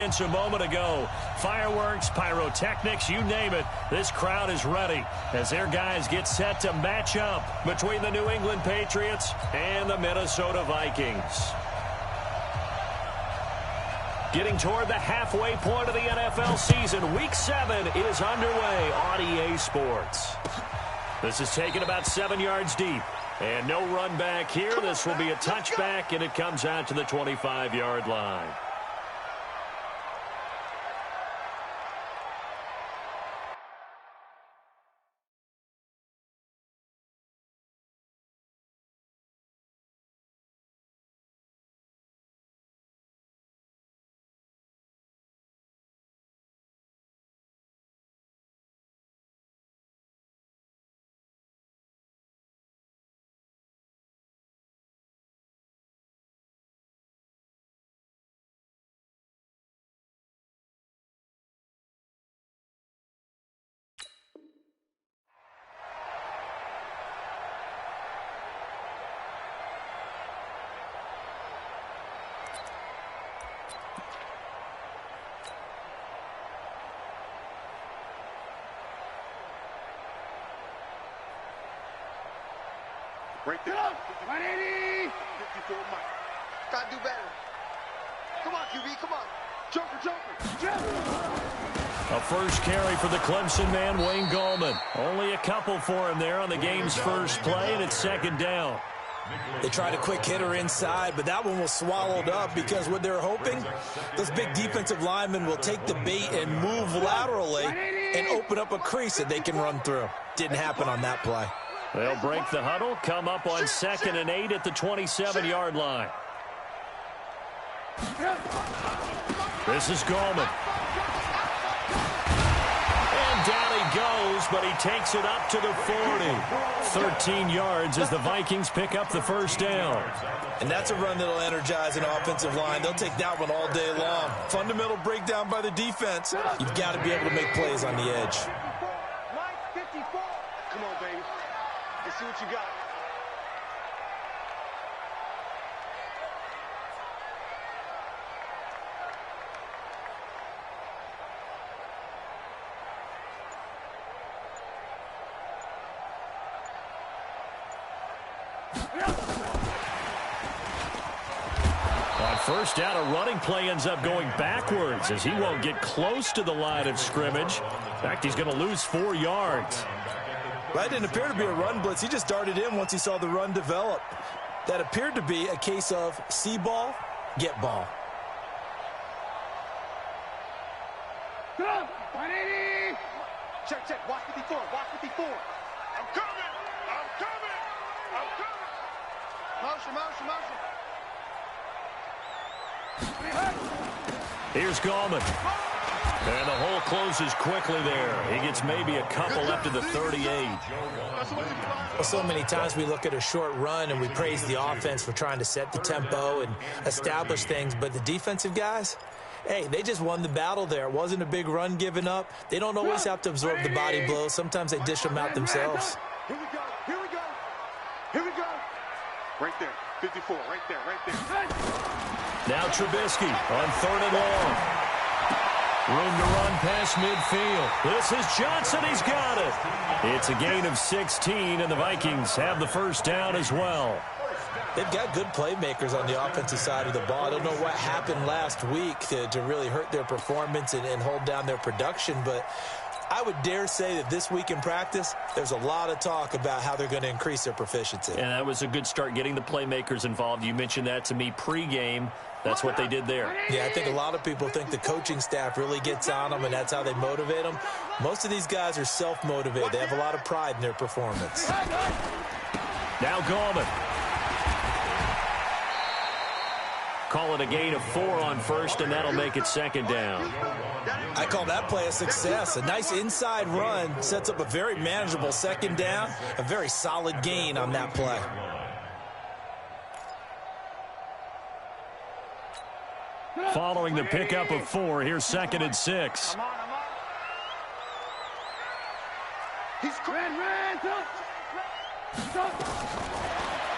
A moment ago, fireworks, pyrotechnics, you name it, this crowd is ready as their guys get set to match up between the New England Patriots and the Minnesota Vikings. Getting toward the halfway point of the NFL season, Week 7 is underway on EA Sports. This is taken about 7 yards deep, and no run back here. This will be a touchback, and it comes out to the 25-yard line. Break that up. 180. 54 Mike. Gotta do better. Come on, QB. Come on. Jumper. A first carry for the Clemson man, Wayne Gallman. Only a couple for him there on the game's first play, and it's second down. They tried a quick hitter inside, but that one was swallowed up because what they're hoping, those big defensive linemen will take the bait and move laterally and open up a crease that they can run through. Didn't happen on that play. They'll break the huddle, come up on 2nd and 8 at the 27-yard line. This is Gallman. And down he goes, but he takes it up to the 40. 13 yards as the Vikings pick up the first down. And that's a run that'll energize an offensive line. They'll take that one all day long. Fundamental breakdown by the defense. You've got to be able to make plays on the edge. Come on, baby. Let's see what you got. On first down, a running play ends up going backwards as he won't get close to the line of scrimmage. In fact, he's going to lose 4 yards. That didn't appear to be a run blitz. He just darted in once he saw the run develop. That appeared to be a case of see ball, get ball. Go! 180! Check, check. Watch 54. Watch 54. I'm coming! I'm coming! I'm coming! Motion, motion, motion. Here's Gallman. And the hole closes quickly there. He gets maybe a couple up to the 38. Well, so many times we look at a short run and we praise the offense for trying to set the tempo and establish things. But the defensive guys, hey, they just won the battle there. It wasn't a big run given up. They don't always have to absorb the body blows. Sometimes they dish them out themselves. Here we go. Here we go. Here we go. Right there. 54. Right there. Right there. Now Trubisky on 3rd and long. Room to run past midfield. This is Johnson. He's got it. It's a gain of 16, and the Vikings have the first down as well. They've got good playmakers on the offensive side of the ball. I don't know what happened last week to really hurt their performance and hold down their production, but I would dare say that this week in practice, there's a lot of talk about how they're going to increase their proficiency. And that was a good start, getting the playmakers involved. You mentioned that to me pregame. That's what they did there. Yeah, I think a lot of people think the coaching staff really gets on them, and that's how they motivate them. Most of these guys are self-motivated. They have a lot of pride in their performance. Now Gallman. Call it a gain of 4 on first, and that'll make it second down. I call that play a success. A nice inside run sets up a very manageable second down, a very solid gain on that play. Following the pickup of 4, here's 2nd and 6.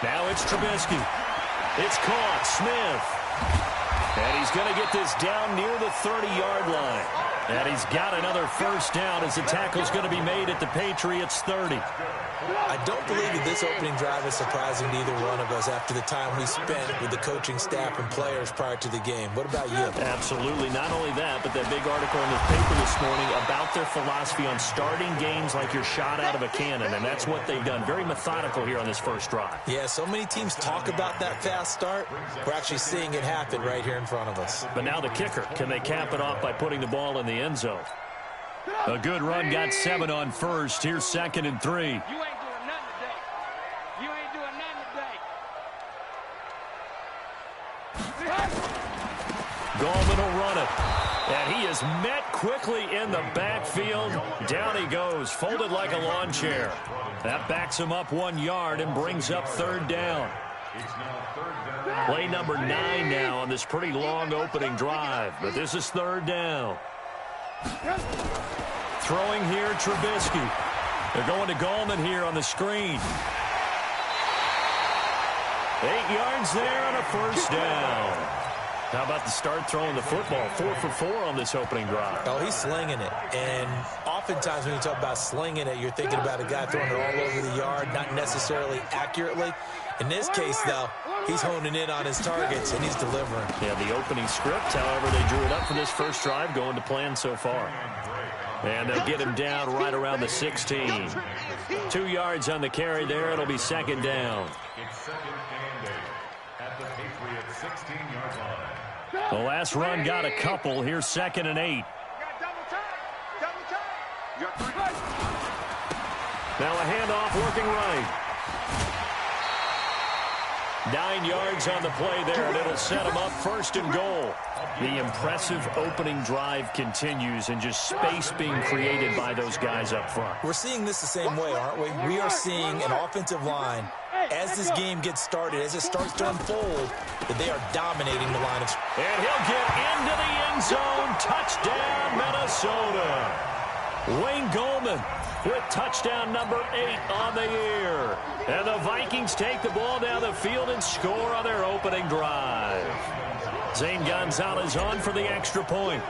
Now it's Trubisky. It's caught. Smith. And he's going to get this down near the 30-yard line. And he's got another first down as the tackle's going to be made at the Patriots' 30. I don't believe that this opening drive is surprising to either one of us after the time we spent with the coaching staff and players prior to the game. What about you? Absolutely. Not only that, but that big article in the paper this morning about their philosophy on starting games like you're shot out of a cannon, and that's what they've done. Very methodical here on this first drive. Yeah, so many teams talk about that fast start. We're actually seeing it happen right here in front of us. But now the kicker. Can they cap it off by putting the ball in the end zone? A good run, got 7 on first. Here's 2nd and 3. You ain't doing nothing today. You ain't doing nothing today. Gallman will run it. And he is met quickly in the backfield. Down he goes, folded like a lawn chair. That backs him up 1 yard and brings up 3rd down. Play number 9 now on this pretty long opening drive. But this is 3rd down. Throwing here, Trubisky. They're going to Gallman here on the screen. 8 yards there and a first down. How about the start throwing the football? 4 for 4 on this opening drive. Oh, he's slinging it. And oftentimes when you talk about slinging it, you're thinking about a guy throwing it all over the yard, not necessarily accurately. In this case, though, he's honing in on his targets, and he's delivering. Yeah, the opening script, however, they drew it up for this first drive, going to plan so far. And they'll get him down right around the 16. 2 yards on the carry there. It'll be 2nd down. It's 2nd and 8 at the Patriots' 16-yard line. The last run got a couple. Here's 2nd and 8. Now a handoff working right. 9 yards on the play there, and it'll set him up 1st and goal. The impressive opening drive continues, and just space being created by those guys up front. We're seeing this the same way, aren't we? We are seeing an offensive line, as this game gets started, as it starts to unfold, that they are dominating the line of scrimmage. And he'll get into the end zone. Touchdown, Minnesota. Wayne Gallman with touchdown number 8 on the year. And the Vikings take the ball down the field and score on their opening drive. Zane Gonzalez on for the extra point.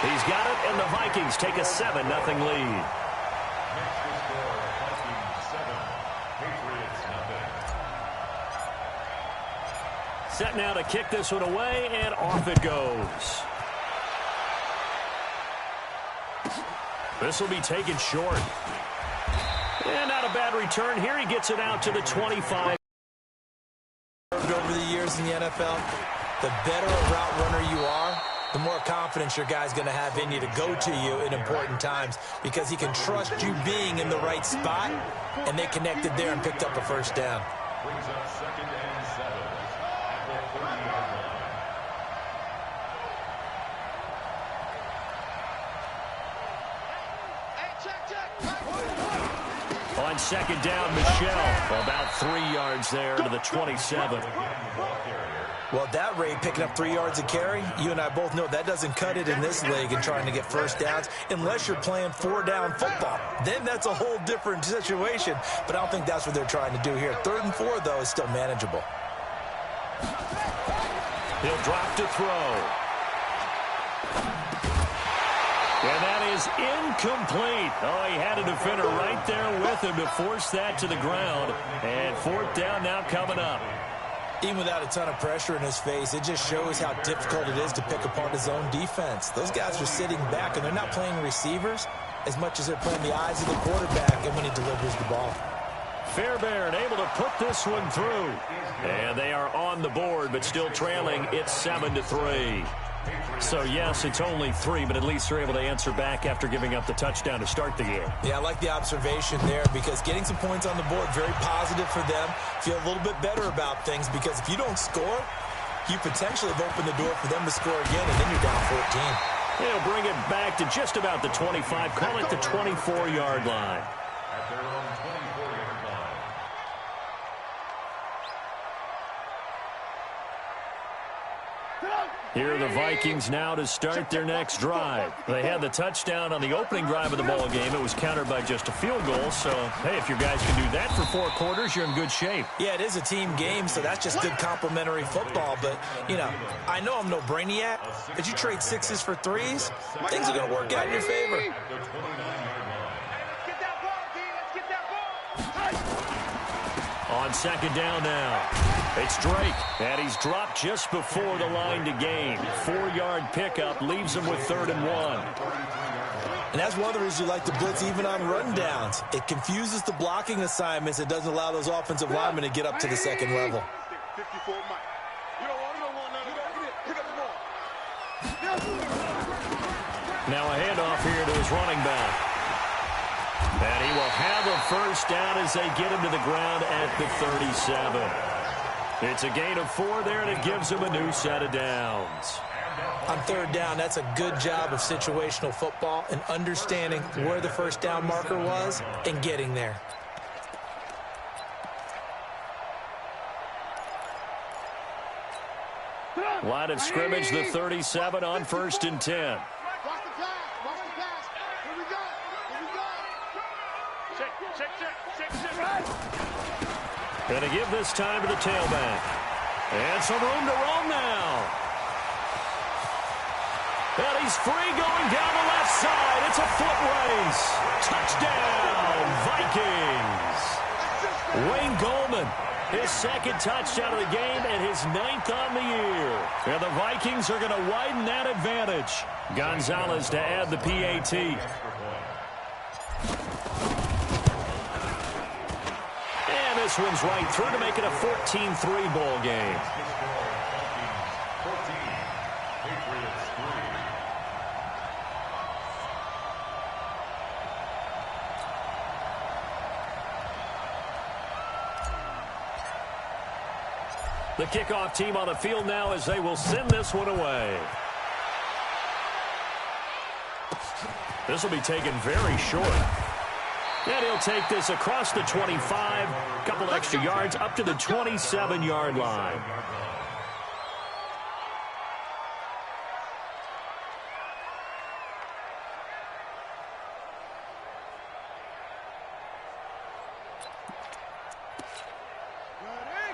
He's got it, and the Vikings take a 7-0 lead. Set now to kick this one away, and off it goes. This will be taken short. And not a bad return. Here he gets it out to the 25. Over the years in the NFL, the better a route runner you are, the more confidence your guy's going to have in you to go to you in important times, because he can trust you being in the right spot, and they connected there and picked up a first down. Brings up 2nd and 7 at the 30-yard line. On 2nd down, Michelle. About 3 yards there to the 27. Well, at that rate, picking up 3 yards a carry, you and I both know that doesn't cut it in this league and trying to get first downs unless you're playing 4-down football. Then that's a whole different situation, but I don't think that's what they're trying to do here. 3rd and 4, though, is still manageable. He'll drop to throw. And that is incomplete. Oh, he had a defender right there with him to force that to the ground. And 4th down now coming up. Even without a ton of pressure in his face, it just shows how difficult it is to pick apart his own defense. Those guys are sitting back, and they're not playing receivers as much as they're playing the eyes of the quarterback and when he delivers the ball. Fairbairn able to put this one through. And they are on the board, but still trailing. It's 7-3. So, yes, it's only 3, but at least they're able to answer back after giving up the touchdown to start the game. Yeah, I like the observation there, because getting some points on the board, very positive for them. Feel a little bit better about things, because if you don't score, you potentially have opened the door for them to score again, and then you're down 14. They'll bring it back to just about the 25. Call it the 24-yard line. At their own 24-yard line. Here are the Vikings now to start their next drive. They had the touchdown on the opening drive of the ball game. It was countered by just a field goal. So, hey, if your guys can do that for 4 quarters, you're in good shape. Yeah, it is a team game, so that's just good complementary football. But, you know, I know I'm no brainiac, but you trade 6s for 3s, things are going to work out in your favor. Let's get that ball, D. Let's get that ball. On second down now, it's Drake, and he's dropped just before the line to gain. 4-yard pickup leaves him with 3rd and 1. And that's one of the reasons you like to blitz even on rundowns. It confuses the blocking assignments. It doesn't allow those offensive linemen to get up to the second level. 54 Mike. You don't want none of that. Pick up the ball. Now a handoff here to his running back. And he will have a first down as they get him to the ground at the 37. It's a gain of 4 there, and it gives him a new set of downs. On 3rd down, that's a good job of situational football and understanding where the first down marker was and getting there. Line of scrimmage, the 37 on 1st and 10. Watch the pass. Watch the pass. Here we go. Here we go. Check. Going to give this time to the tailback. And some room to roam now. And he's free going down the left side. It's a foot race. Touchdown, Vikings. Wayne Goldman, his 2nd touchdown of the game and his 9th on the year. And the Vikings are going to widen that advantage. Gonzalez to add the PAT. And this one's right through to make it a 14-3 ball game. The kickoff team on the field now as they will send this one away. This will be taken very short. And he'll take this across the 25, a couple extra yards up to the 27-yard line.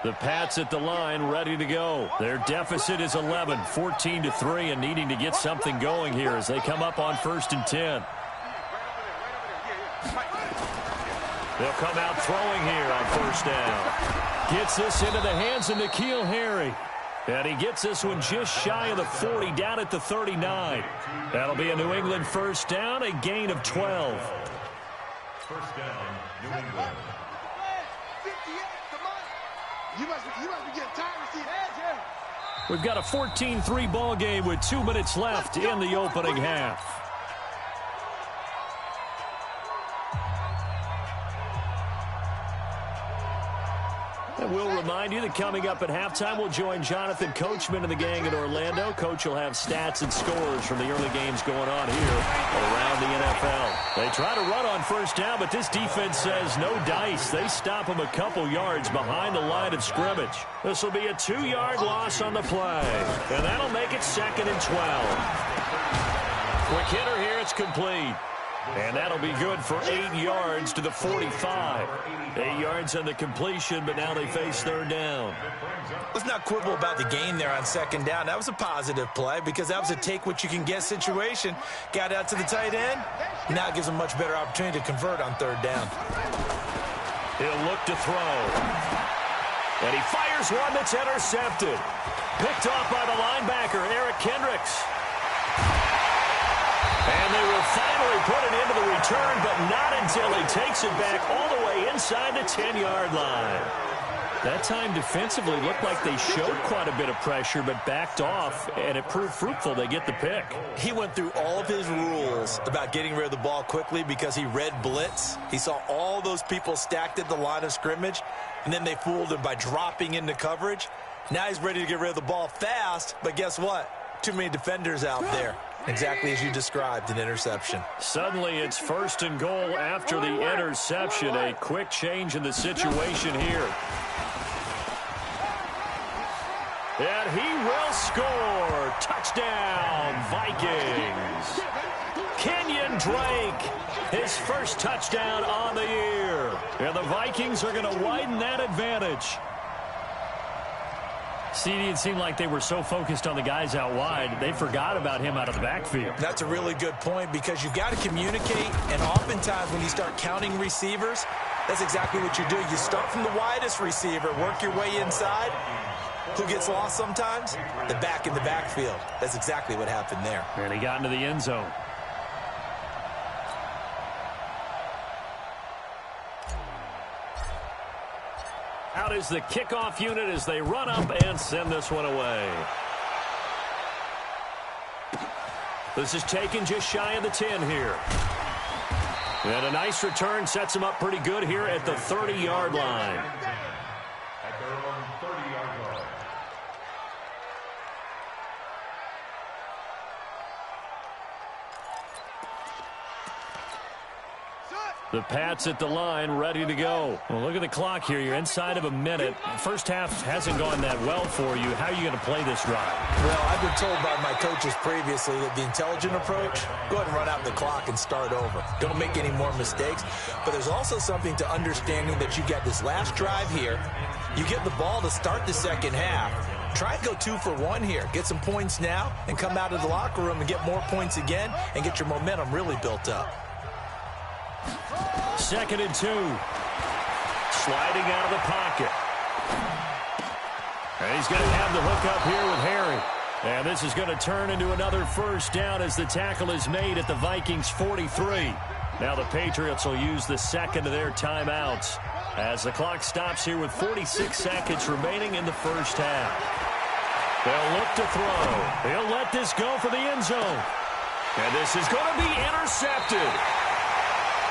The Pats at the line, ready to go. Their deficit is 11, 14-3, and needing to get something going here as they come up on 1st and 10. They'll come out throwing here on 1st down. Gets this into the hands of N'Keal Harry. And he gets this one just shy of the 40, down at the 39. That'll be a New England 1st down, a gain of 12. 1st down, New England. You must be getting tired of seeing ads here. We've got a 14-3 ball game with 2 minutes left in the opening half. And we'll remind you that coming up at halftime, we'll join Jonathan Coachman and the gang in Orlando. Coach will have stats and scores from the early games going on here around the NFL. They try to run on 1st down, but this defense says no dice. They stop them a couple yards behind the line of scrimmage. This will be a 2-yard loss on the play, and that'll make it 2nd and 12. Quick hitter here, it's complete. And that'll be good for 8 yards to the 45. 8 yards on the completion, but now they face 3rd down. Let's not quibble about the gain there on 2nd down. That was a positive play because that was a take-what-you-can-get situation. Got out to the tight end. Now gives him a much better opportunity to convert on 3rd down. He'll look to throw. And he fires one that's intercepted. Picked off by the linebacker, Eric Kendricks. And they will finally put it into the return, but not until he takes it back all the way inside the 10-yard line. That time defensively looked like they showed quite a bit of pressure, but backed off, and it proved fruitful. They get the pick. He went through all of his rules about getting rid of the ball quickly because he read blitz. He saw all those people stacked at the line of scrimmage, and then they fooled him by dropping into coverage. Now he's ready to get rid of the ball fast, but guess what? Too many defenders out there. Exactly as you described, an interception. Suddenly it's 1st and goal after the interception. A quick change in the situation here. And he will score. Touchdown, Vikings. Kenyon Drake, his first touchdown on the year. And the Vikings are going to widen that advantage. CD, it seemed like they were so focused on the guys out wide, they forgot about him out of the backfield. That's a really good point because you've got to communicate, and oftentimes when you start counting receivers, that's exactly what you do. You start from the widest receiver, work your way inside. Who gets lost sometimes? The back in the backfield. That's exactly what happened there. And he got into the end zone. Out is the kickoff unit as they run up and send this one away. This is taken just shy of the 10 here. And a nice return sets him up pretty good here at the 30-yard line. At their own 30-yard line. The Pats at the line, ready to go. Well, look at the clock here. You're inside of a minute. First half hasn't gone that well for you. How are you going to play this drive? Well, I've been told by my coaches previously that the intelligent approach, go ahead and run out the clock and start over. Don't make any more mistakes. But there's also something to understanding that you got this last drive here. You get the ball to start the second half. Try and go 2 for 1 here. Get some points now and come out of the locker room and get more points again and get your momentum really built up. 2nd and 2. Sliding out of the pocket. And he's going to have the hook up here with Harry. And this is going to turn into another first down as the tackle is made at the Vikings 43. Now the Patriots will use the second of their timeouts as the clock stops here with 46 seconds remaining in the first half. They'll look to throw. He'll let this go for the end zone. And this is going to be intercepted.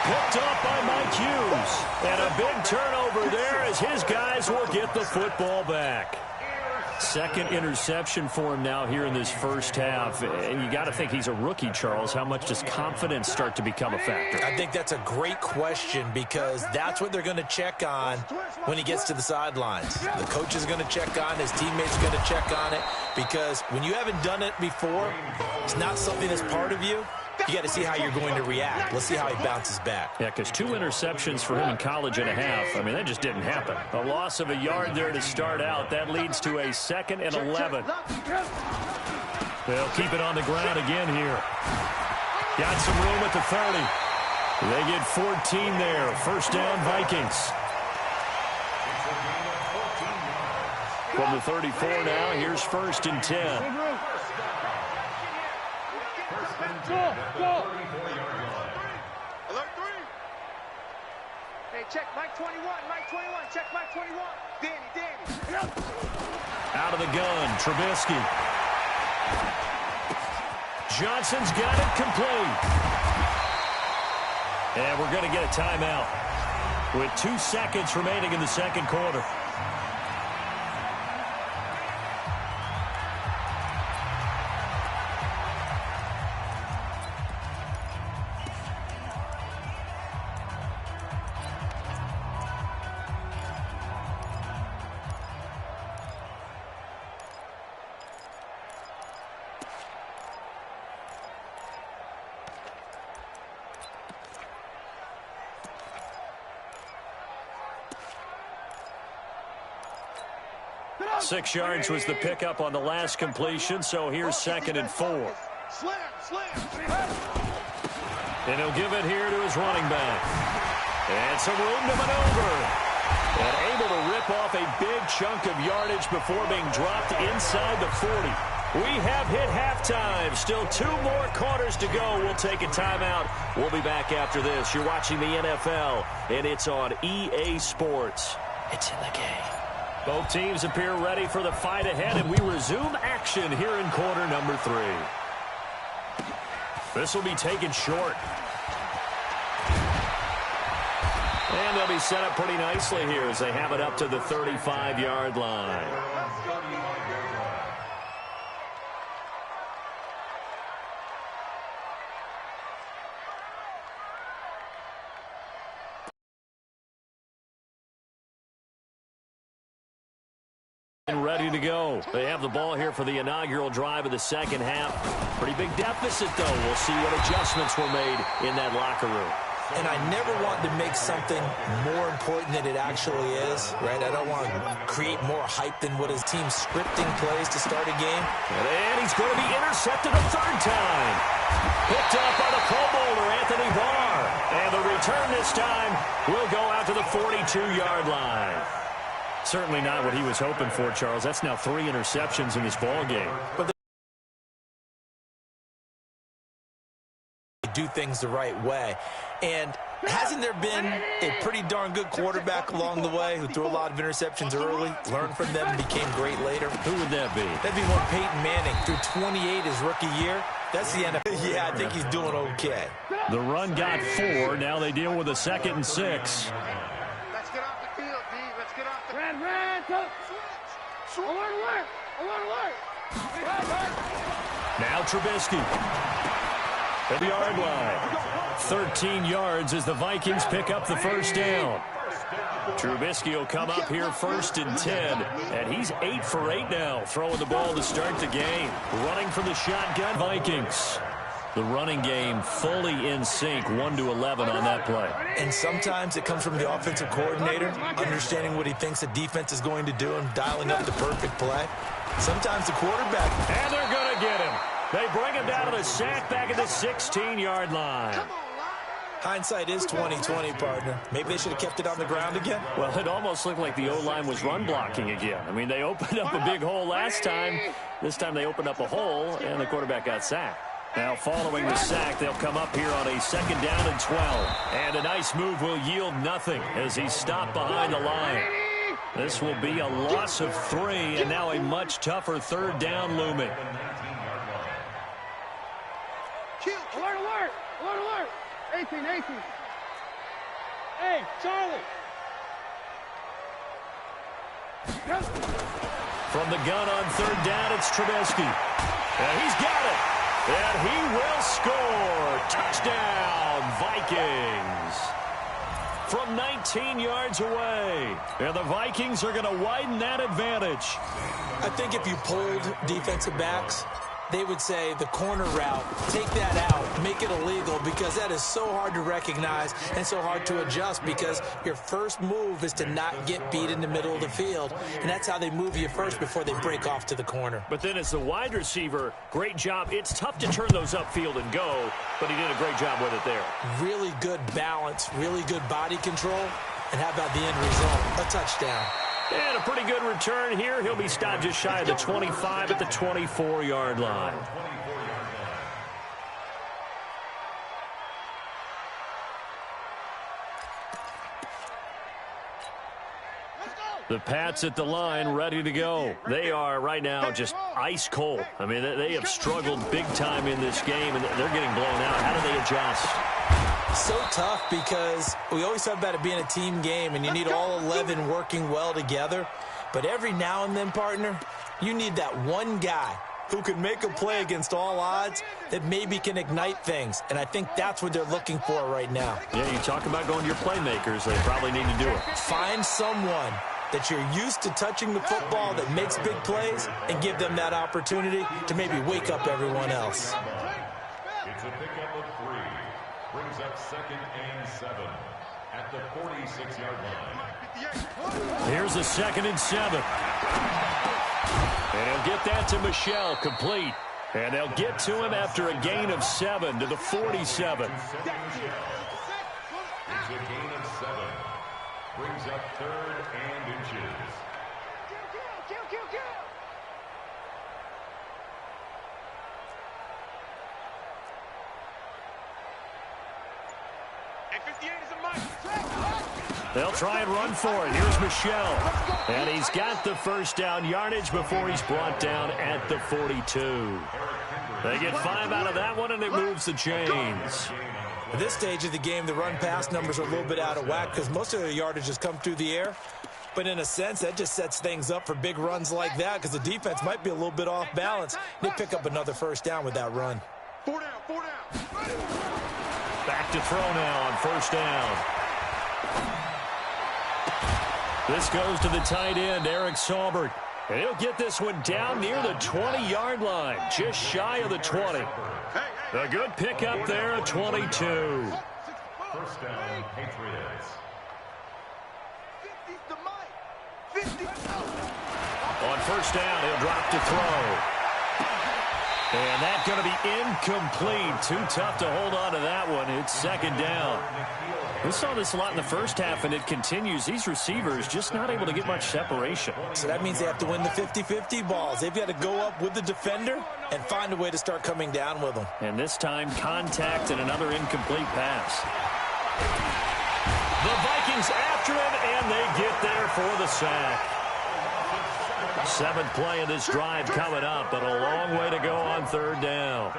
Picked up by Mike Hughes. And a big turnover there as his guys will get the football back. Second interception for him now here in this first half. And you got to think he's a rookie, Charles. How much does confidence start to become a factor? I think that's a great question because that's what they're going to check on when he gets to the sidelines. The coach is going to check on, his teammates are going to check on it because when you haven't done it before, it's not something that's part of you. You got to see how you're going to react. Let's see how he bounces back. Yeah, because 2 interceptions for him in college and a half. I mean, that just didn't happen. A loss of a yard there to start out. That leads to a 2nd and 11. They'll keep it on the ground again here. Got some room at the 30. They get 14 there. First down, Vikings. From the 34 now, here's 1st and 10. Go! Alert 3. Hey, check Mike 21. Mike 21. Check Mike 21. Danny. Out of the gun, Trubisky. Johnson's got it complete. And we're going to get a timeout with 2 seconds remaining in the second quarter. Six yards was the pickup on the last completion, so here's 2nd and 4. And he'll give it here to his running back. And some room to maneuver. And able to rip off a big chunk of yardage before being dropped inside the 40. We have hit halftime. Still 2 more quarters to go. We'll take a timeout. We'll be back after this. You're watching the NFL, and it's on EA Sports. It's in the game. Both teams appear ready for the fight ahead, and we resume action here in quarter number 3. This will be taken short. And they'll be set up pretty nicely here as they have it up to the 35-yard line. And ready to go. They have the ball here for the inaugural drive of the second half. Pretty big deficit, though. We'll see what adjustments were made in that locker room. And I never want to make something more important than it actually is, right? I don't want to create more hype than what his team's scripting plays to start a game. And he's going to be intercepted a third time. Picked up by the Pro Bowler, Anthony Barr. And the return this time will go out to the 42-yard line. Certainly not what he was hoping for, Charles. That's now 3 interceptions in this ball game. But they do things the right way. And hasn't there been a pretty darn good quarterback along the way who threw a lot of interceptions early, learned from them, and became great later? Who would that be? That'd be one Peyton Manning. Threw 28 his rookie year. That's the NFL. Yeah, I think he's doing okay. The run got 4. Now they deal with a 2nd and 6. Let's get off the field, D. Let's get off the field. Alert. Now Trubisky at the yard line. 13 yards as the Vikings pick up the first down. Trubisky will come up here 1st and 10. And he's 8 for 8 now, throwing the ball to start the game. Running from the shotgun, Vikings. The running game fully in sync, 1-11 on that play. And sometimes it comes from the offensive coordinator, understanding what he thinks the defense is going to do and dialing up the perfect play. Sometimes the quarterback. And they're going to get him. They bring him down to the sack back at the 16-yard line. Hindsight is 20/20, partner. Maybe they should have kept it on the ground again. Well, it almost looked like the O-line was run blocking again. I mean, they opened up a big hole last time. This time they opened up a hole, and the quarterback got sacked. Now, following the sack, they'll come up here on a 2nd down and 12. And a nice move will yield nothing as he's stopped behind the line. This will be a loss of 3, and now a much tougher 3rd down looming. Alert. 18. Hey, Charlie. From the gun on 3rd down, it's Trubisky. And he's got it. And he will score. Touchdown, Vikings. From 19 yards away. And the Vikings are going to widen that advantage. I think if you pulled defensive backs, they would say the corner route, take that out, make it illegal, because that is so hard to recognize and so hard to adjust, because your first move is to not get beat in the middle of the field, and that's how they move you first before they break off to the corner. But then as the wide receiver, great job. It's tough to turn those upfield and go, but he did a great job with it there. Really good balance, really good body control, and how about the end result? A touchdown. And a pretty good return here. He'll be stopped just shy of the 25 at the 24-yard line. The Pats at the line, ready to go. They are right now just ice cold. I mean, they have struggled big time in this game, and they're getting blown out. How do they adjust? So tough, because we always talk about it being a team game, and you need all 11 working well together. But every now and then, partner, you need that one guy who can make a play against all odds that maybe can ignite things. And I think that's what they're looking for right now. Yeah, you talk about going to your playmakers. They probably need to do it. Find someone that you're used to touching the football that makes big plays and give them that opportunity to maybe wake up everyone else. It's a pickup of 3. Brings up 2nd and 7 at the 46-yard line. Here's a 2nd and 7. And he'll get that to Michel, complete. And they'll get to him after a gain of 7 to the 47. It's a gain of 7. Brings up 3rd and inches. Kill. Hey, 58 is a mic. They'll try and run for it. Here's Michel. And he's got the first down yardage before he's brought down at the 42. They get 5 out of that one, and it moves the chains. At this stage of the game, the run-pass numbers are a little bit out of whack because most of the yardage has come through the air. But in a sense, that just sets things up for big runs like that because the defense might be a little bit off balance. They pick up another first down with that run. 4 down. Back to throw now on first down. This goes to the tight end, Eric Saubert. And he'll get this one down near the 20-yard line, just shy of the 20. A good pickup there at 22. First down, Patriots. On first down, he'll drop to throw. And that's going to be incomplete. Too tough to hold on to that one. It's second down. We saw this a lot in the first half, and it continues. These receivers just not able to get much separation. So that means they have to win the 50-50 balls. They've got to go up with the defender and find a way to start coming down with them. And this time, contact and another incomplete pass. The Vikings after him, and they get there for the sack. 7th play of this drive coming up, but a long way to go on third down.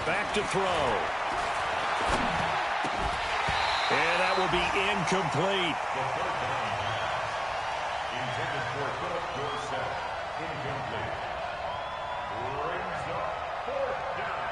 Back to throw. And that will be incomplete. Intended for a good set. Incomplete. Brings up fourth down.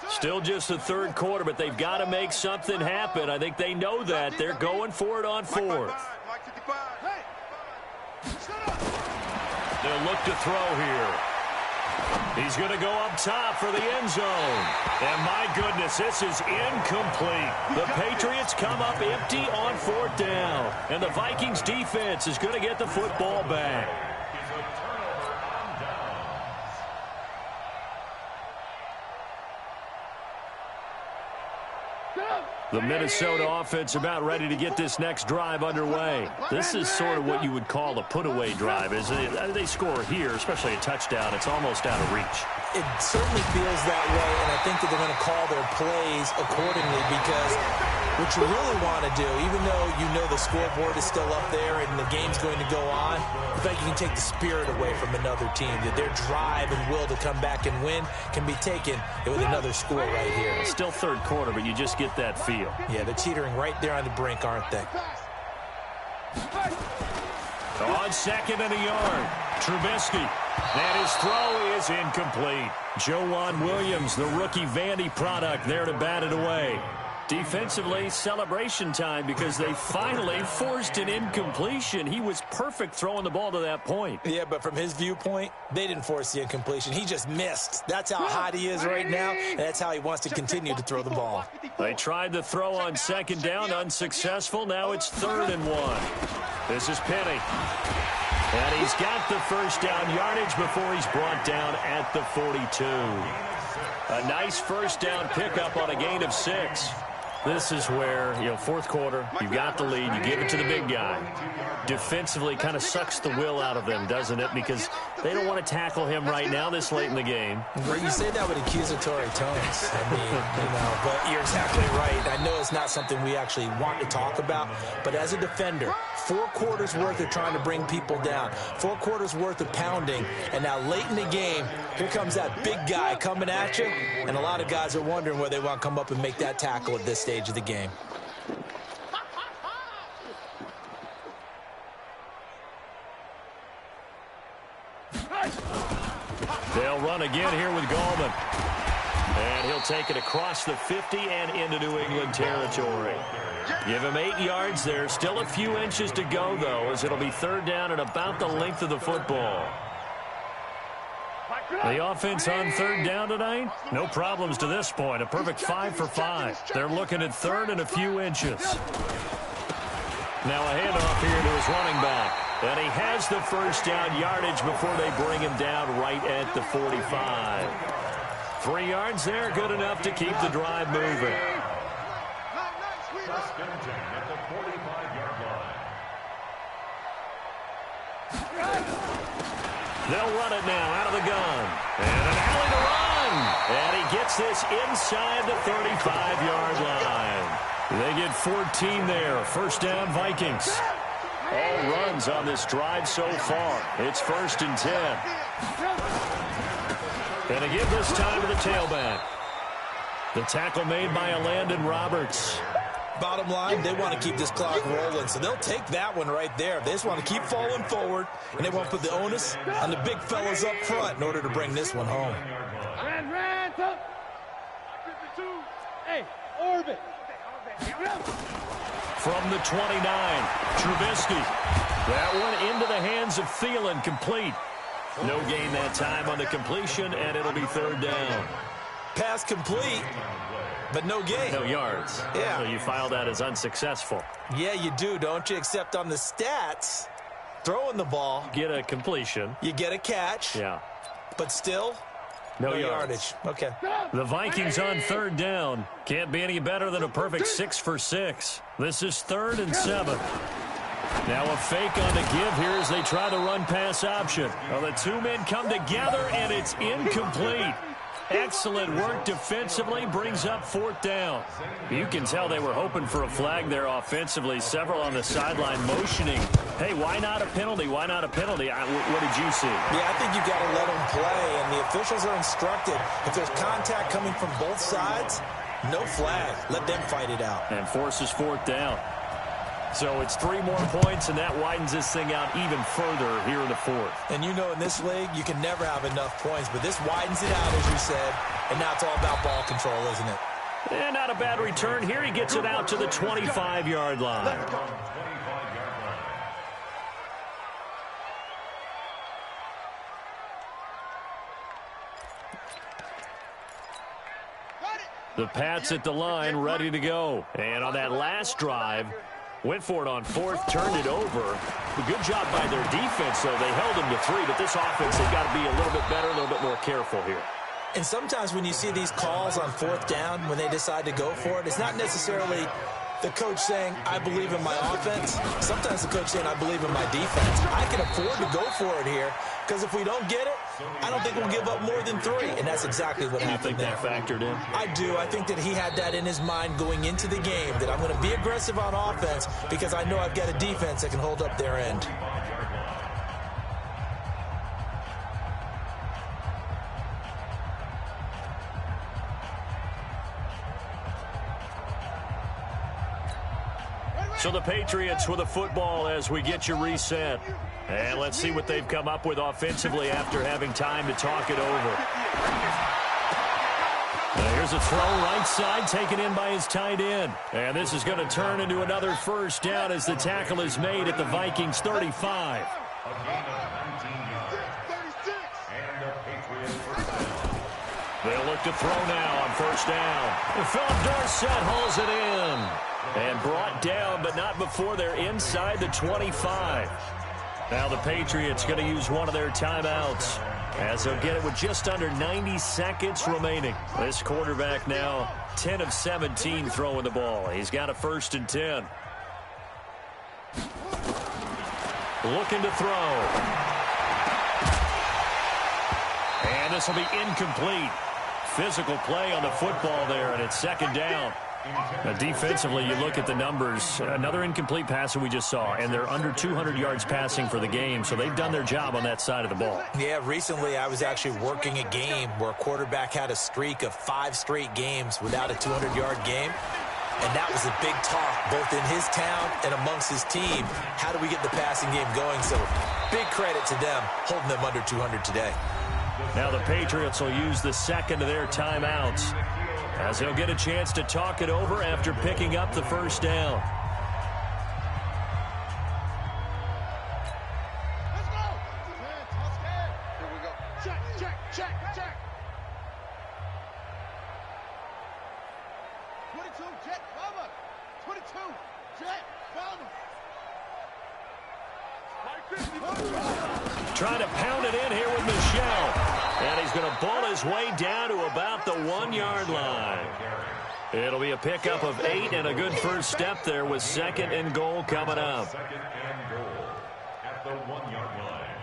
Still just the third quarter, but they've got to make something happen. I think they know that. They're going for it on fourth. They'll look to throw here. He's going to go up top for the end zone. And my goodness, this is incomplete. The Patriots come up empty on fourth down. And the Vikings defense is going to get the football back. The Minnesota offense about ready to get this next drive underway. This is sort of what you would call a put-away drive. As they score here, especially a touchdown, it's almost out of reach. It certainly feels that way, and I think that they're going to call their plays accordingly because what you really want to do, even though you know the scoreboard is still up there and the game's going to go on, I think you can take the spirit away from another team, that their drive and will to come back and win can be taken with another score right here. Still third quarter, but you just get that feel. Yeah, they're teetering right there on the brink, aren't they? On second and a yard, Trubisky. And his throw is incomplete. Joejuan Williams, the rookie Vandy product, there to bat it away. Defensively, celebration time because they finally forced an incompletion. He was perfect throwing the ball to that point. Yeah, but from his viewpoint, they didn't force the incompletion. He just missed. That's how hot he is right now, and that's how he wants to continue to throw the ball. They tried the throw on second down, unsuccessful. Now it's 3rd and 1. This is Penny. And he's got the first down yardage before he's brought down at the 42. A nice first down pickup on a gain of 6. This is where, fourth quarter, you've got the lead, you give it to the big guy. Defensively kind of sucks the will out of them, doesn't it? Because they don't want to tackle him right now this late in the game. Well, you say that with accusatory tones. I mean, but you're exactly right. I know it's not something we actually want to talk about, but as a defender, 4 quarters worth of trying to bring people down, 4 quarters worth of pounding, and now late in the game, here comes that big guy coming at you, and a lot of guys are wondering whether they want to come up and make that tackle at this stage of the game. They'll run again here with Gallman. And he'll take it across the 50 and into New England territory. Give him 8 yards there. Still a few inches to go, though, as it'll be 3rd down and about the length of the football. The offense on 3rd down tonight, no problems to this point. A perfect 5 for 5. They're looking at 3rd and a few inches. Now a handoff here to his running back. And he has the first down yardage before they bring him down right at the 45. 3 yards there, good enough to keep the drive moving. First and 10 at the 45-yard line. They'll run it now out of the gun. And an alley to run. And he gets this inside the 35-yard line. They get 14 there. First down, Vikings. All runs on this drive so far. It's 1st and 10. And to give this time to the tailback. The tackle made by Landon Roberts. Bottom line, they want to keep this clock rolling, so they'll take that one right there. They just want to keep falling forward, and they want to put the onus on the big fellas up front in order to bring this one home. Hey, orbit. From the 29, Trubisky. That one into the hands of Thielen, complete. No gain that time on the completion, and it'll be 3rd down. Pass complete, but no gain. No yards. Yeah. So you file that as unsuccessful. Yeah, you do, don't you? Except on the stats, throwing the ball. Get a completion. You get a catch. Yeah. But still, no yardage. Okay. The Vikings on 3rd down. Can't be any better than a perfect 6 for 6. This is 3rd and 7. Now a fake on the give here as they try the run-pass option. Well, the two men come together, and it's incomplete. Excellent work defensively, brings up 4th down. You can tell they were hoping for a flag there offensively. Several on the sideline motioning. Hey, why not a penalty? Why not a penalty? What did you see? Yeah, I think you've got to let them play, and the officials are instructed. If there's contact coming from both sides, no flag. Let them fight it out. And forces 4th down. So it's 3 more points, and that widens this thing out even further here in the 4th. And you know in this league, you can never have enough points, but this widens it out, as you said, and now it's all about ball control, isn't it? And not a bad return here. He gets it out to the 25-yard line. The Pats at the line, ready to go. And on that last drive, went for it on 4th, turned it over. A good job by their defense, though. They held them to 3, but this offense, they've got to be a little bit better, a little bit more careful here. And sometimes when you see these calls on 4th down, when they decide to go for it, it's not necessarily the coach saying, I believe in my offense. Sometimes the coach saying, I believe in my defense. I can afford to go for it here, because if we don't get it, I don't think we'll give up more than 3, and that's exactly what happened there. You think that factored in? I do. I think that he had that in his mind going into the game, that I'm going to be aggressive on offense because I know I've got a defense that can hold up their end. So the Patriots with a football as we get you reset. And let's see what they've come up with offensively after having time to talk it over. Here's a throw right side taken in by his tight end. And this is going to turn into another 1st down as the tackle is made at the Vikings 35. They'll look to throw now on 1st down. Philip Dorsett hauls it in. And brought down, but not before they're inside the 25. Now the Patriots going to use one of their timeouts, as they'll get it with just under 90 seconds remaining. This quarterback now 10 of 17 throwing the ball. He's got a 1st and 10. Looking to throw. And this will be incomplete. Physical play on the football there, and it's 2nd down. Defensively, you look at the numbers. Another incomplete pass that we just saw, and they're under 200 yards passing for the game, so they've done their job on that side of the ball. Yeah, recently I was actually working a game where a quarterback had a streak of 5 straight games without a 200-yard game, and that was a big talk both in his town and amongst his team. How do we get the passing game going? So big credit to them holding them under 200 today. Now the Patriots will use the 2nd of their timeouts, as they'll get a chance to talk it over after picking up the 1st down. Let's go. Here we go. Check. 22, jet, cover. 22, jet, cover. Trying to pound it in here with Michel. And he's going to ball his way down to about the 1-yard line. It'll be a pickup of 8 and a good first step there with 2nd and goal coming up. 2nd and goal at the 1-yard line.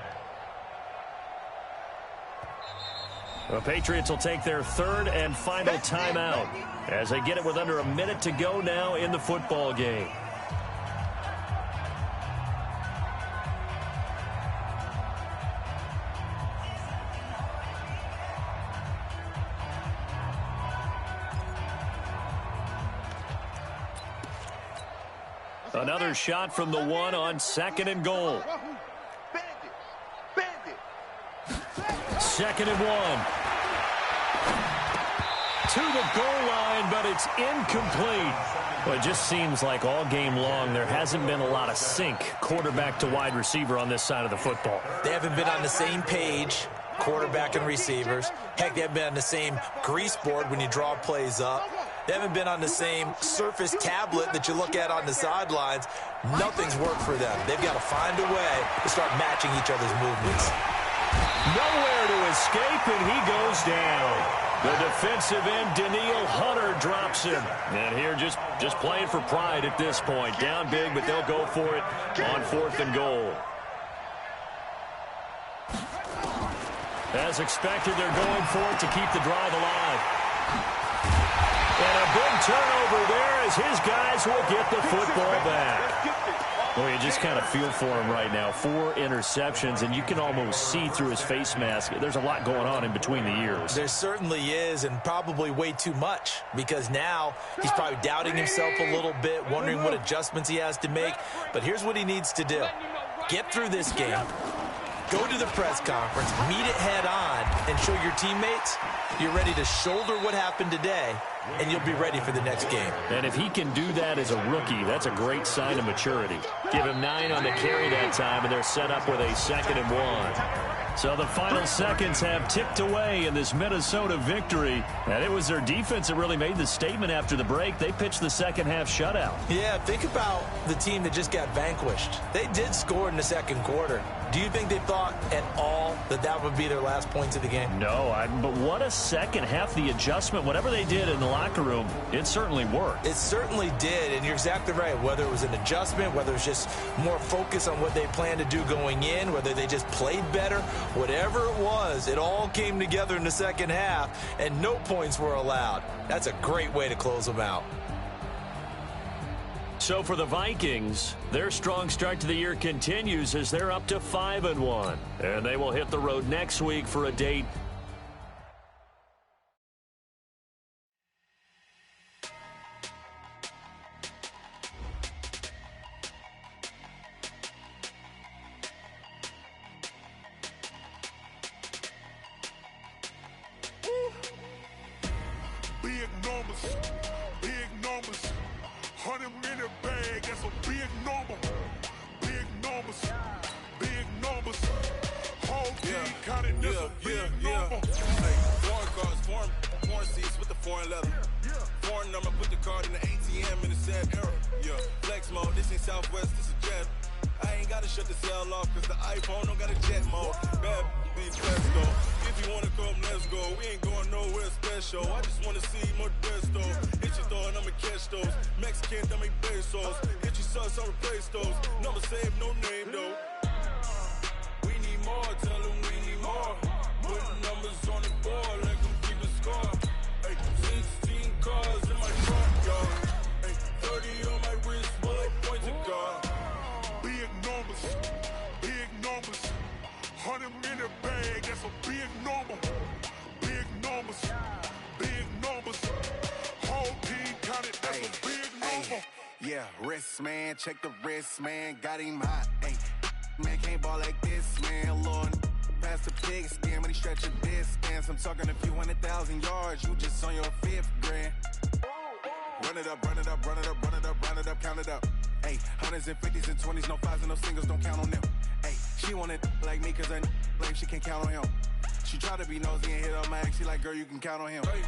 The Patriots will take their third and final timeout as they get it with under a minute to go now in the football game. Another shot from the one on 2nd and goal. 2nd and 1. To the goal line, but it's incomplete. Well, it just seems like all game long there hasn't been a lot of sync quarterback to wide receiver on this side of the football. They haven't been on the same page, quarterback and receivers. Heck, they haven't been on the same grease board when you draw plays up. They haven't been on the same surface tablet that you look at on the sidelines. Nothing's worked for them. They've got to find a way to start matching each other's movements. Nowhere to escape, and he goes down. The defensive end, Daniil Hunter, drops him. And here just playing for pride at this point. Down big, but they'll go for it on 4th and goal. As expected, they're going for it to keep the drive alive. And a big turnover there as his guys will get the football back. Well, you just kind of feel for him right now. 4 interceptions, and you can almost see through his face mask. There's a lot going on in between the ears. There certainly is, and probably way too much, because now he's probably doubting himself a little bit, wondering what adjustments he has to make. But here's what he needs to do. Get through this game. Go to the press conference, meet it head on, and show your teammates you're ready to shoulder what happened today, and you'll be ready for the next game. And if he can do that as a rookie, that's a great sign of maturity. Give him 9 on the carry that time, and they're set up with a 2nd and 1. So the final seconds have ticked away in this Minnesota victory. And it was their defense that really made the statement after the break. They pitched the second half shutout. Yeah, think about the team that just got vanquished. They did score in the second quarter. Do you think they thought at all that that would be their last points of the game? No, but what a second half. The adjustment, whatever they did in the locker room, it certainly worked. It certainly did, and you're exactly right. Whether it was an adjustment, whether it was just more focus on what they planned to do going in, whether they just played better, whatever it was, it all came together in the second half, and no points were allowed. That's a great way to close them out. So for the Vikings, their strong start to the year continues as they're up to 5-1. And they will hit the road next week for a date check the wrist, man, got him hot, ayy. Man, can't ball like this, man, Lord. Past the pig skin when he stretch a distance. I'm talking a few 100,000 yards, you just on your 5th grand. Run it up, run it up, run it up, run it up, run it up, count it up. Ayy, 100s and 50s and 20s, no 5s and no singles, don't count on them. Ayy, she want it like me cause her lame, she can't count on him. She try to be nosy and hit up my ex, she like, girl, you can count on him. Hey,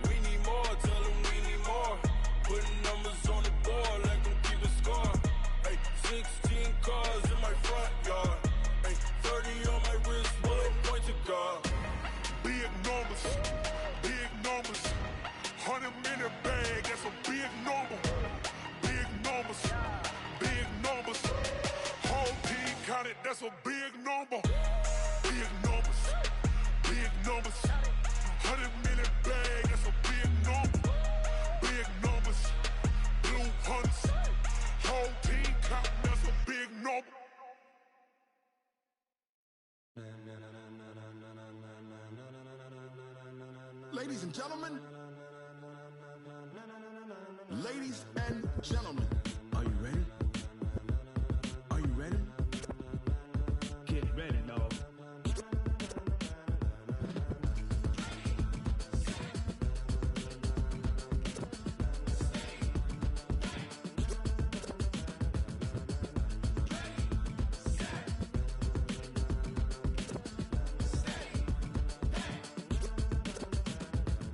we need more, tell them we need more. Putting numbers on the board like them keep a score. Hey, 16 cars in my front yard. Hey, 30 on my wrist, bullet point to God. Big numbers, 100 minute bag, that's a big number. Big numbers, whole team counted, that's a big number. Big numbers, numbers. 100 million bag, that's a big number. Big numbers. Blue hunts. Whole team counting, that's a big number. Ladies and gentlemen, ladies and gentlemen, are you ready? Are you ready? Get ready, dog.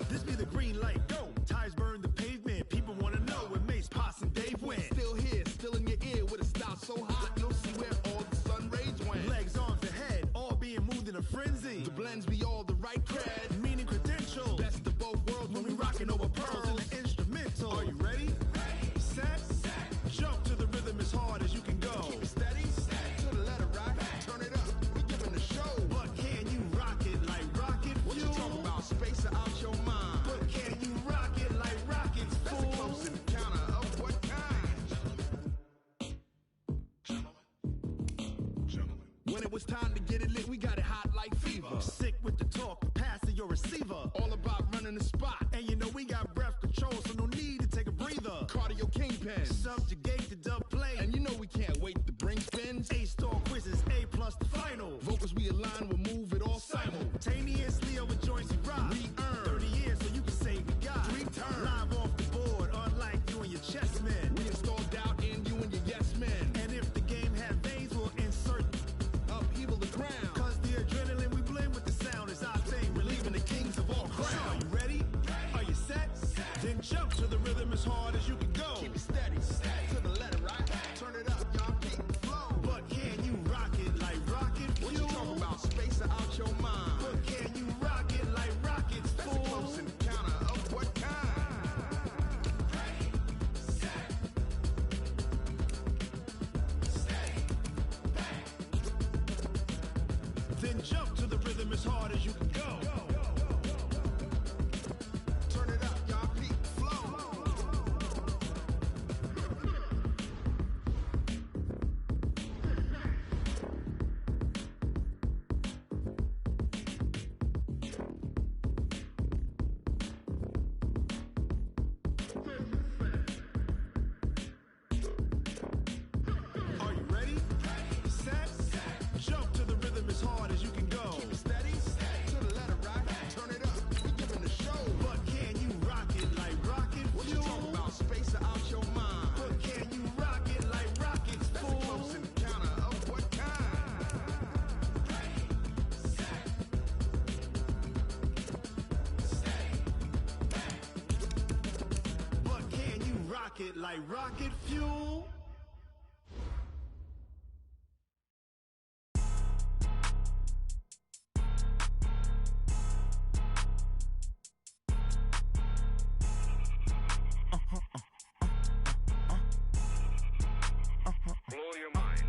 This be the green light, go. Tires burn the pavement. People want to know where Mace, Poss, and Dave went. Still here, still in your ear with a style so hot, you'll see where all the sun rays went. Legs, arms, and head, all being moved in a frenzy. The blends be all the right cred, meaning credentials. Best of both worlds when we rockin' over pearls in the instrumental. Are you ready? Set, jump to the rhythm as hard as you can go. Keep it steady, to the letter right. Turn it up, we giving the show. But can you rock it like rocket fuel? What you talking about? Space out your mind. But can you rock it like rockets, fool? That's a close encounter of what kind? Gentlemen. When it was time to get it lit, we got it hot like fever. Sick with the talk, pass to your receiver. All about running the spot. And you know we got breath control, so no need to take a breather. Cardio kingpin, subjugate the dub play. And you know we can't wait to bring spins. A-star quizzes, A+ the final. Vocals we align, we'll move it all simultaneously over joints we rock. We earn 30 years, so you can say we got 3 turns. Live off the board, unlike you and your chess men. We install doubt in you and your yes men. And if the game had veins, we'll insert upheaval the ground. Cause the adrenaline we blend with the sound is our thing, relieving the kings of all crowns. So are you ready? Are you set? Then jump to the rhythm as hard as you can go. Keep it steady, to the letter right. Turn it up, y'all keep the flow. But can you rock it like rocket fuel? What you talking about? Space out your mind. But can you rock it like rockets, fool? That's a close encounter of what kind? Then jump to the rhythm as hard as you can go. Turn it up, y'all peak flow. Are you ready? Set, jump to the rhythm as hard as you can go. Keep it steady, to the letter right. Turn it up, we giving the show. But can you rock it like rocket fuel? What you talking about? Space out your mind. But can you rock it like rockets, fool? That's a close encounter of what kind? But can you rock it like rocket fuel? Blow your mind.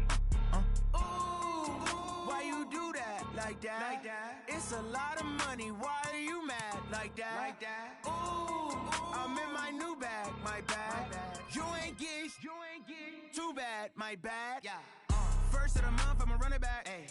Why you do that? Like that? Like that? It's a lot of money. Why are you mad? Like that? Like that? Ooh, I'm in my new bag. My bad. You ain't get. Too bad. My bad. Yeah. First of the month, I'ma run it back. Ay.